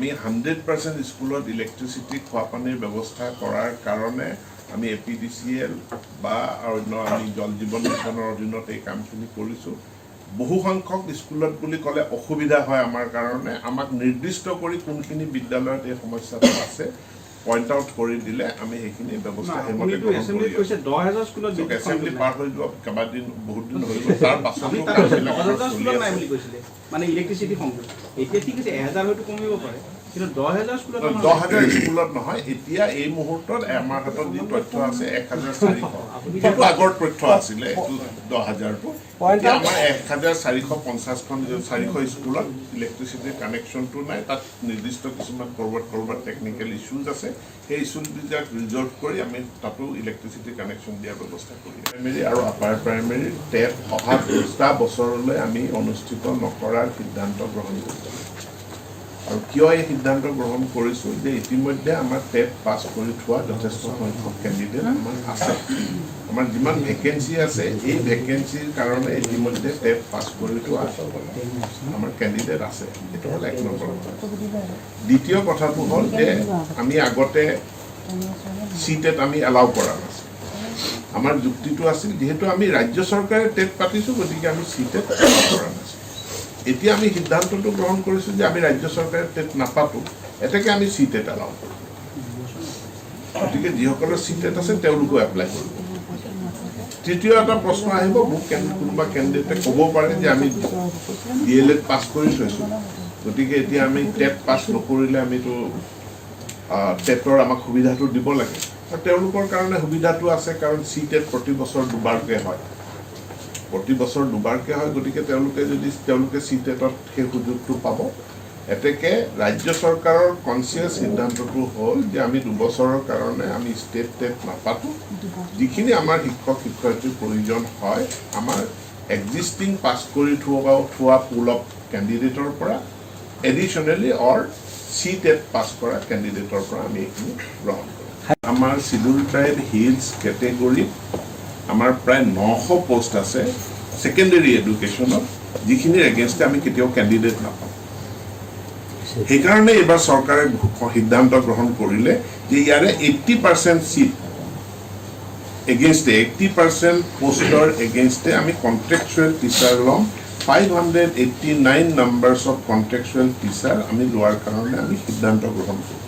আমি 100% স্কুলত ইলেক্ট্ৰিচিটি খোৱা পানীৰ ব্যৱস্থা কৰাৰ কাৰণে আমি APDCL বা অন্য আমি জল জীৱন মিছনৰ অধীনত এই কামখিনি কৰিছোঁ। বহু সংখ্যক স্কুলত বুলি ক'লে অসুবিধা হয় আমাৰ কাৰণে, আমাক নিৰ্দিষ্ট কৰি কোনখিনি বিদ্যালয়ত এই সমস্যাটো আছে পইণ্ট আউট কৰি দিলে আমি সেইখিনি ব্যৱস্থা সেইমতে গ্ৰহণ কৰি আছোঁ। এছেম্বলি পাৰ হৈ যোৱা কেইবাদিন বহুত দিন হৈ গ'ল, তাৰ পাছতো মানে ইলেক্ট্ৰিচিটি সংযোগ এতিয়া ঠিক আছে 1000 হয়তো কমিব পাৰে, কিন্তু 10000 স্কুলত 10000 স্কুলত নহয়। এতিয়া এই মুহূৰ্তত আমাৰ হাতত যি তথ্য আছে 1400, সেইটো আগৰ তথ্য আছিলে 10000টো। এতিয়া আমাৰ 1450খন 400 স্কুলত ইলেক্ট্ৰিচিটিৰ কানেকশ্যনটো নাই, তাত নিৰ্দিষ্ট কিছুমান ক'ৰবাত টেকনিকেল ইছ্যুজ আছে, সেই ইছ্যুবিলাক ৰিজল্ভ কৰি আমি তাতো ইলেক্ট্ৰিচিটিৰ কানেকশ্যন দিয়াৰ ব্যৱস্থা কৰি প্ৰাইমেৰী আৰু আপাৰ প্ৰাইমেৰীৰ টেপ অহা 2টা বছৰলৈ আমি অনুষ্ঠিত নকৰাৰ সিদ্ধান্ত গ্ৰহণ কৰিছোঁ। আৰু কিয় এই সিদ্ধান্ত গ্ৰহণ কৰিছোঁ যে ইতিমধ্যে আমাৰ টেট পাছ কৰি থোৱা যথেষ্ট সংখ্যক কেণ্ডিডেট আমাৰ আছে। আমাৰ যিমান ভেকেঞ্চি আছে এই ভেকেঞ্চিৰ কাৰণে ইতিমধ্যে টেট পাছ কৰি থোৱা আমাৰ কেণ্ডিডেট আছে। এইটো হ'ল 1 নম্বৰ কথা। দ্বিতীয় কথাটো হ'ল যে আমি আগতে CTET আমি এলাউ কৰা নাছিল। আমাৰ যুক্তিটো আছিল যিহেতু আমি ৰাজ্য চৰকাৰে টেট পাতিছোঁ, গতিকে আমি CTET এলাউ কৰা নাছিল। এতিয়া আমি সিদ্ধান্তটো গ্ৰহণ কৰিছোঁ যে আমি ৰাজ্য চৰকাৰে টেট নাপাতোঁ, এতেকে আমি CTET এলাউ কৰোঁ। গতিকে যিসকলৰ CTET আছে তেওঁলোকেও এপ্লাই কৰিব। তৃতীয় এটা প্ৰশ্ন আহিব, মোক কোনোবা কেণ্ডিডেটে ক'ব পাৰে যে আমি DLED পাছ কৰি থৈছোঁ, গতিকে এতিয়া আমি টেট পাছ নকৰিলে আমিতো টেটৰ আমাক সুবিধাটো দিব লাগে। আৰু তেওঁলোকৰ কাৰণে সুবিধাটো আছে, কাৰণ CTET প্ৰতি বছৰ 2বাৰকৈ হয়, প্ৰতি বছৰ 2বাৰকৈ হয়। গতিকে তেওঁলোকে CTETত সেই সুযোগটো পাব। এতেকে ৰাজ্য চৰকাৰৰ কনচিয়াছ সিদ্ধান্তটো হ'ল যে আমি 2 বছৰৰ কাৰণে আমি ষ্টেট টেট নাপাতোঁ। যিখিনি আমাৰ শিক্ষক শিক্ষয়িত্ৰীৰ প্ৰয়োজন হয় আমাৰ এক্সিষ্টিং পাছ কৰি থোৱা পুল অফ কেণ্ডিডেটৰ পৰা এডিশ্যনেলি অৰ CTET পাছ কৰা কেণ্ডিডেটৰ পৰা আমি এইখিনি গ্ৰহণ কৰোঁ। আমাৰ চিডুল ট্ৰাইব হিলছ কেটেগৰীত আমাৰ প্ৰায় 900 পোষ্ট আছে ছেকেণ্ডেৰী এডুকেশ্যনত, যিখিনিৰ এগেইনষ্টে আমি কেতিয়াও কেণ্ডিডেট নাপাওঁ। সেইকাৰণে এইবাৰ চৰকাৰে সিদ্ধান্ত গ্ৰহণ কৰিলে যে ইয়াৰে 80% চিট এগেইনষ্টে 80% পোষ্টৰ এগেইনষ্টে আমি কণ্ট্ৰেকচুৱেল টিচাৰ ল'ম। 589 নাম্বাৰ্ছ অফ কণ্ট্ৰেকচুৱেল টিচাৰ আমি লোৱাৰ কাৰণে আমি সিদ্ধান্ত গ্ৰহণ কৰোঁ।